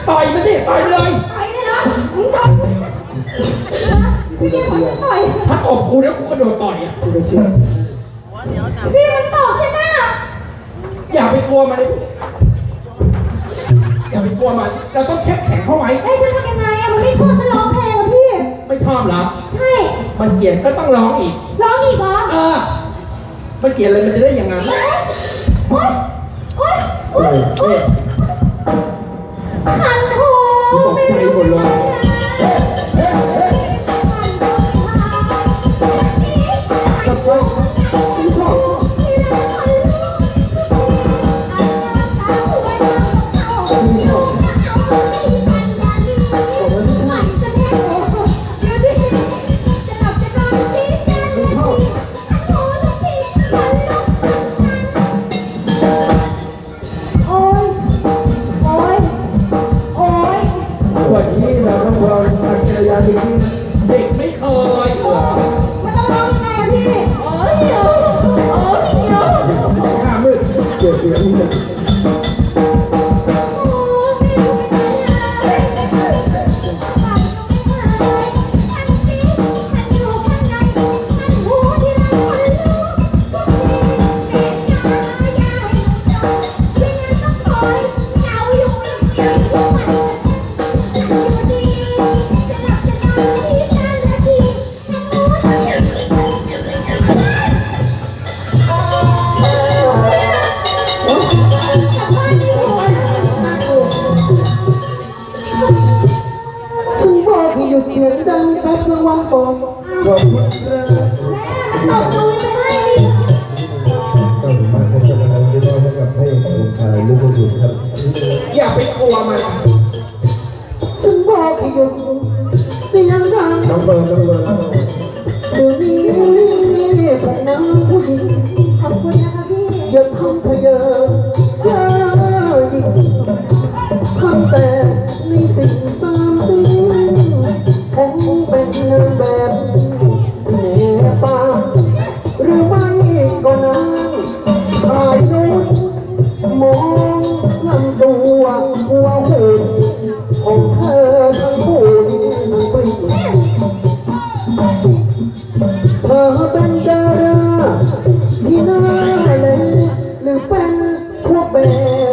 ต่อยมันดิต่อยเลยถ้าตบกูแล้วกูกระโดดต่อยอ่ะพี่มันตอบใช่ไหมอย่าไปกลัวมันเลยอย่าไปกลัวมันเราต้องแข็งเข้าไว้ฉันทำยังไงอะมันไม่ชอบฉันร้องเพลงอะพี่ไม่ชอบเหรอใช่มันเกลียดก็ต้องร้องอีกเหรอมันเกลียดอะไรมันจะได้อย่างนั้นโอ๊ยขันหูตกใจหมดเลยตะโกนฉันชอบเด็กไม่เคยเหรอมันต้องร้องยังไงอะพี่หน้ามืดเกลียดเสียงมึงจะเสียงดังแป๊บกลางวันก่อนขอบคุณครับตบมือไปให้ดิต้องมาพัฒนาที่ได้ให้กับให้องค์ชายลูกผู้หญิงครับอย่าไปกลัวมันฉันบอกให้หยุดเสียงดังน้องเบิร์ดเดี๋ยวนี้ไปนั่งผู้หญิงขอบคุณนะคะพี่อย่าทำเพเยออย่ายิ่งทำแต่ในสิ่งสามสิ่งผมเป็นนางแบบที่เหนือป่าหรือไม่ก็นางชายนุ่นมองลำตัวหัวหุ่นของเธอทั้งบุญทั้งปริ้นเธอเป็นดาราที่น่าเล่นหรือเป็นพวกแบบ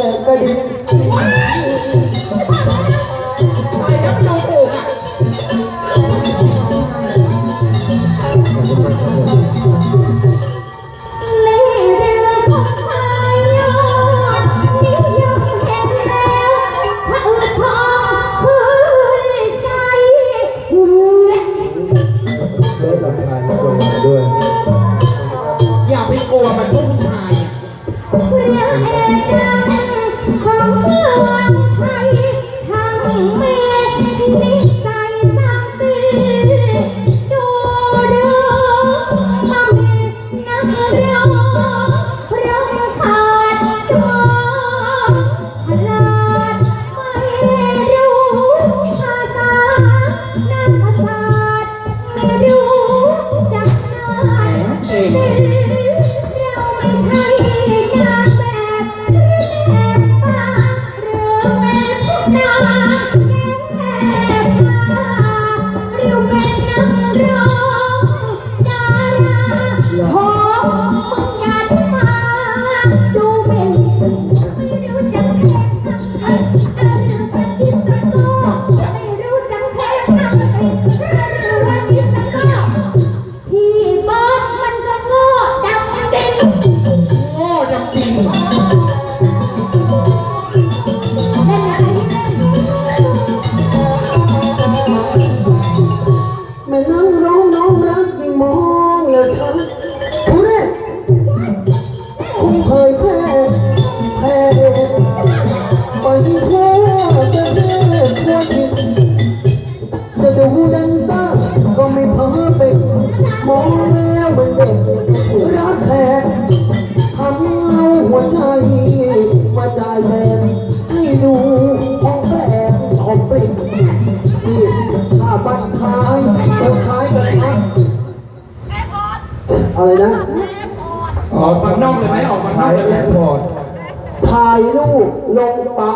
ปะ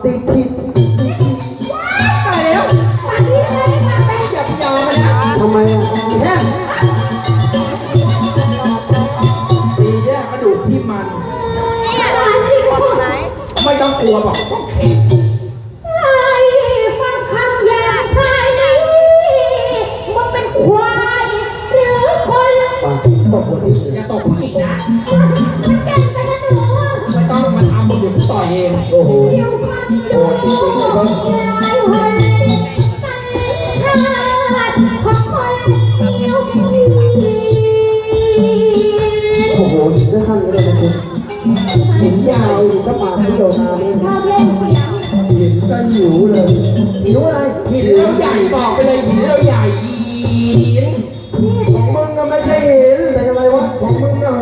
ติดทิศ ตายแล้ว ปากนี้เลยปากแตก อย่าไปยอมมันนะ ทำไมอ่ะแฮะ ดีแย่กระดูกที่มัน ไม่ต้องกลัวบอกต้องเข็ด ฟังคำอย่างใครมึงเป็นควายหรือคน ปะตบหัวที่ อย่าตกผู้หญิงนะ มันแก่แต่ละหนู ไม่ต้องมาทำมึงเดี๋ยวกูต่อยเอง โอ้โห เดี๋ยวมันดูลายวันชาติของคนเดียว โอ้โหหินข้างๆนี้เลยนะคุณหินยาวหินกระปากที่โดนน้ำนี่ ชอบเล่นเสียง หินซะหิวเลย หิวอะไร หินแล้วใหญ่บอกไปเลยหินแล้วใหญ่หินของมึงก็ไม่ใช่หิน เป็นอะไรวะ ของมึงน่ะ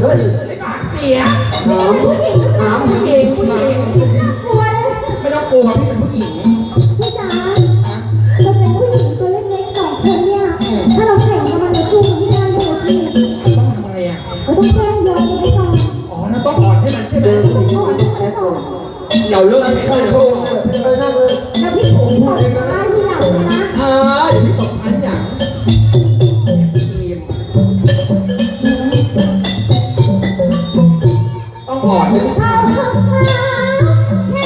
เฮ้ย ไอ้ปากเสีย ถามถาม ผู้หญิงผู้หญิง น่ากลัวเลย ไม่ต้องกลัวพี่เป็นผู้หญิง พี่จ๋าเราเป็นผู้หญิงตัวเล็กๆสองคนเนี่ย ถ้าเราแข่งกันมันจะสู้กันไม่ได้เลยพี่ ต้องทำอะไรอ่ะ เราต้องแกล้งโยนไปก่อน อ๋อแล้วต้องอ่อนให้มันใช่ไหม เดินผู้หญิงคนแอดก่อน เราเลิกไม่ค่อยนะพวกมึง ไปนั่งเลย แล้วพี่ผมตบท้ายที่หลังเลยนะ เดี๋ยวพี่ตบพันอย่างทีมต้องอ่อนเลยไม่ใช่ เอาคำถามแค่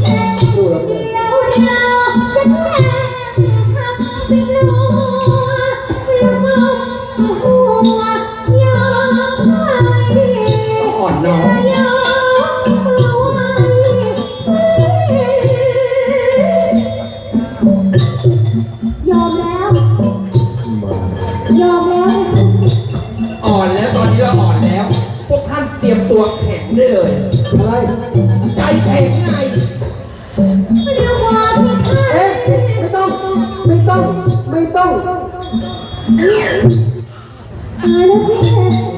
แค่ สู้แล้ว เดียวเราจะแกล้งทำเป็นรู้แล้วก็หัวยอมให้ ต้องอ่อนน้อง ยอมมือไว้ยอมแล้ว ยอมแล้ว อ่อนแล้วตอนนี้เราอ่อนแล้ว พวกท่านเตรียมตัวแข็งได้เลย อะไร ใจแข็งไง เรียกว่าพี่ท่าน เอ๊ะไม่ต้อง ไม่ต้อง ไม่ต้อง ตายแล้วพี่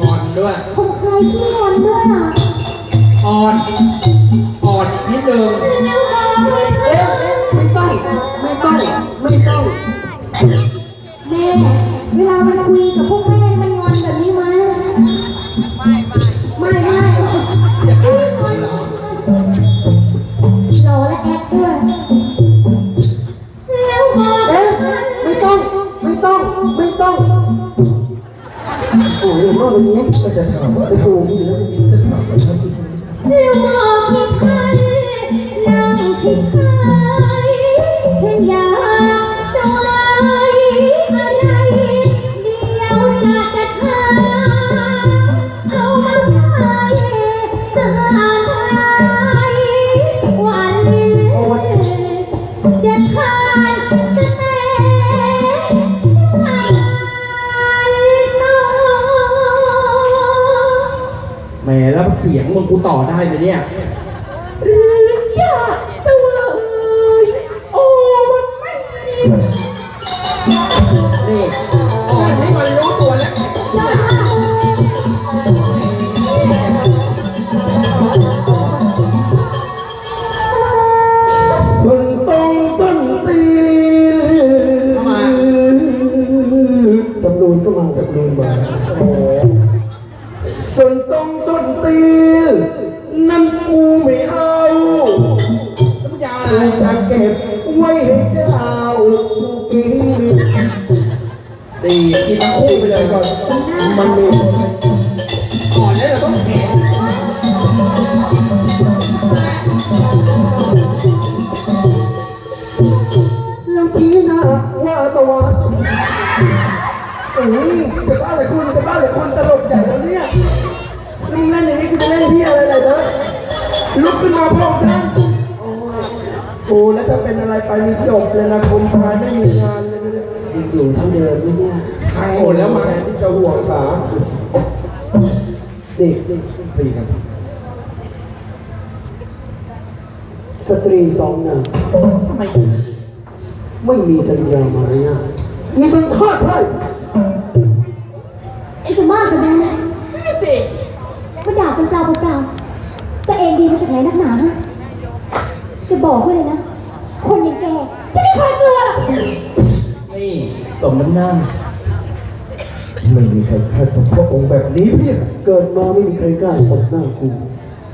อ่อนด้วย ผมเคยขี้งอนด้วยอ่ะ อ่อน อ่อนนิดนึง เรียกว่าพี่ท่าน เอ๊ะไม่ต้อง ไม่ต้อง ไม่ต้อง แม่ เวลามันคุยกับพวกแม่มันงอนแบบนี้ไหมไม่ อย่าขึ้นเลยเหรอ รอและแอคด้วยแล้วบอก เอ๊ะไม่ต้อง ไม่ต้อง ไม่ต้อง โอ้ยนอกจากนี้ก็จะถามว่าจะถูกอยู่แล้วจะถามว่าทำผิด แล้วบอกพี่ท่านนั่งที่ชายแค่อยากจะไว้อะไรเดียวจะทำเอามาให้สหายวันจะทานจะแน่ทานน้อง แหมแล้วเสียงมึงกูต่อได้ไหมเนี่ยหรือจะเสวยโอ้มันไม่ดีนี่อ่อนให้มันรู้ตัวแล้วส้นตรงส้นตีนมา จำรูนก็มาจำรูนมา โอ้ส้นตรงส้นตีนนั่นกูไม่เอาน้ำยาอะไร จะเก็บไว้ให้เจ้าผู้กิน ดีกินทั้งคู่ไปเลยก่อนมันมีก่อนแล้วเราต้องแข็ง แล้วชี้หน้าว่าตะวันโอ้ยจะบ้าเลยคุณจะบ้าเลยคนตลกใหญ่แล้วเนี่ยมึงเล่นอย่างนี้กูจะเล่นที่อะไรเลยนะลุกขึ้นมาพร้อมกันโอ้แล้วถ้าเป็นอะไรไปนี่จบเลยนะคนพายไม่มีงานเลยเนี่ยยังอยู่เท่าเดิมไหมเนี่ย พังหมดแล้วมา ที่จะห่วงสาเด็กตีกันสตรีสองนาง ทำไม ไม่มีจริยามารยาทอีสันทอดไพร่ ไอ้จะมากกว่านั้น นี่สิ มาด่าเป็นเปล่าเปล่าตัวเองดีมาจากไหนนักหนาฮะจะบอกไว้เลยนะ คนอย่างแกฉันไม่เคยกลัวหรอก นี่สมน้ำหน้า ไม่มีใครคาดต่อพระองค์แบบนี้พี่เกิดมาไม่มีใครกล้าตบหน้ากู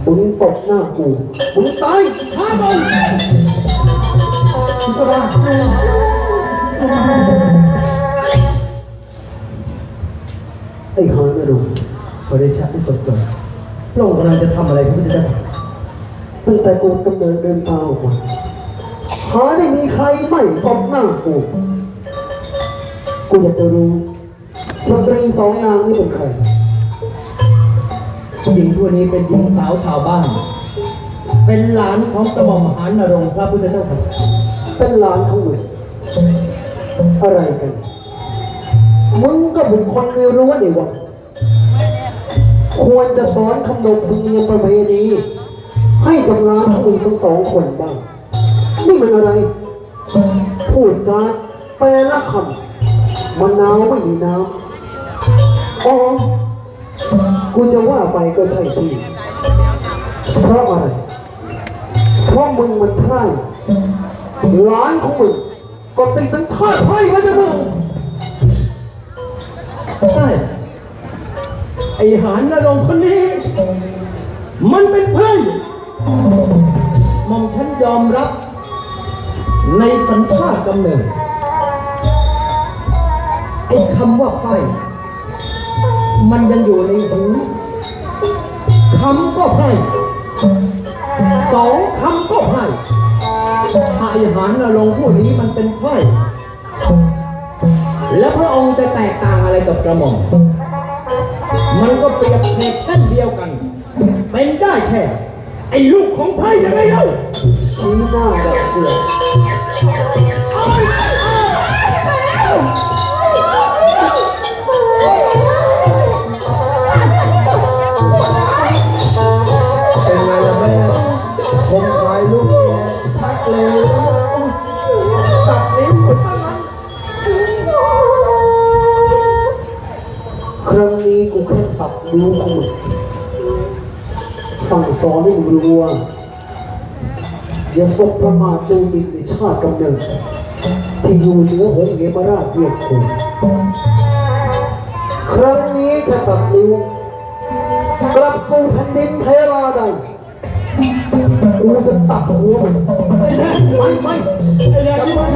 บ มึงตบหน้ากูมึงตาย ข้าบน ก็ได้ไอ้หานะลุง บริชาที่สดสดพระองค์กำลังจะทำอะไรพระพุทธเจ้า ตั้งแต่กูกำเนิดเดินตามออกมาหาได้มีใครไม่ตบหน้ากูอยากจะรู้สตรีสองนางนี่เป็นใคร หญิงผู้นี้เป็นหญิงสาวชาวบ้าน เป็นหลานของกระหม่อมหานรงค์พระพุทธเจ้าค่ะ เป็นหลานของมึงอะไรกันมึงก็เป็นคนในรั้วในวัดควรจะสอนคำนบธรรมเนียมประเพณีให้กับหลานของมึงทั้งสองคนบ้างนี่มันอะไร พูดจาแต่ละคำมะนาวไม่มีน้ำอ๋อกูจะว่าไปก็ใช่ที่เพราะอะไรเพราะมึงมันไพร่หลานของมึงก็ติดสัญชาติไพร่มาจากมึง ใช่ไอหานนรงค์คนนี้ มันเป็นไพร่หม่อมฉันยอมรับในสัญชาติกำเนิดไอ้คำว่าไพร่มันยังอยู่ในหูคำก็ไพร่สองคำก็ไพร่ถ้าไอ้หานนรงค์ผู้นี้มันเป็นไพร่แล้วพระองค์จะแตกต่างอะไรกับกระหม่อมมันก็เปรียบเทียบเช่นเดียวกัน เป็นได้แค่ ไอ้ลูกของไพ่ยังไงเล่า ชี้หน้าแบบเสือเป็นไงล่ะแม่คงคายลูกแกชักเลยตัดลิ้นหมดทั้งนั้นครั้งนี้กูแค่ตัดนิ้วของมึงสั่งสอนให้มึงรู้ว่าอย่าสบประมาทดูหมิ่นในชาติกำเนิดที่อยู่เหนือหงส์เหมราชเกียรติกูครั้งนี้แค่ตัดนิ้วกลับสู่แผ่นดินไทยราใดกูจะตัดหัวมึงไม่ ไอ้แดงที่มัน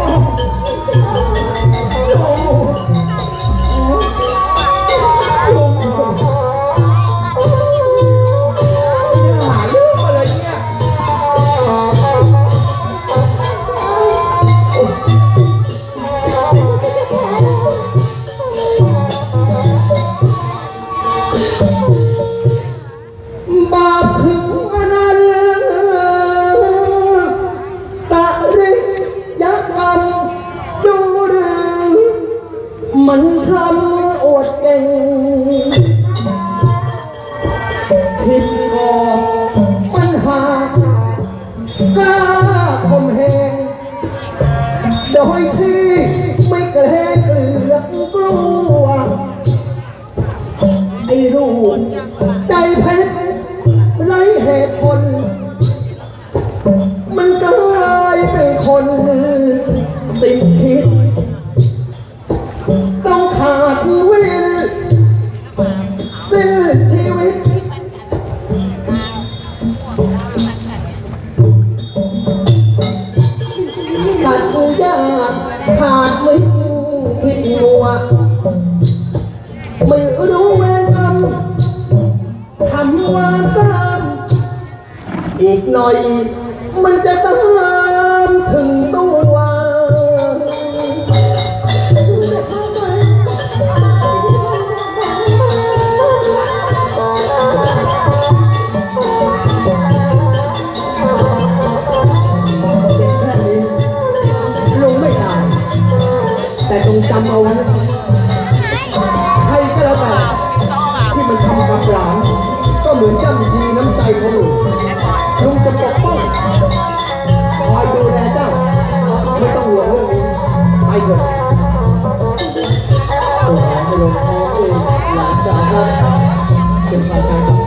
หาเรื่องอะไรเนี่ย บาปถึงอนันตะริยกรรมดูหรือมันทำอวดเก่งผิดก่อปัญหากล้าข่มเหงโดยที่ไม่เกรงเกลือกกลัวไอ้ลูกใจเพชรไร้เหตุผลมันกลายเป็นคนสิ่งผิดต้องขาดวินสิ้นชีวิตตัดยากขาดวินผิดมัวไม่รู้เวรกรรมทำวางกรรมอีกหน่อยมันจะตามถึงตัวลุงไม่ตายแต่ต้องจำเอาไว้ใครก็แล้วแต่ที่มันทำกับหลานก็เหมือนย่ำยีน้ำใจของลุงลุงจะปกป้องคอยดูแลเจ้าไม่ต้องห่วงเรื่องนี้ไปเถอะโอ้โหไม่ลงคอเองหลานสาวครับเป็นฝ่ายการ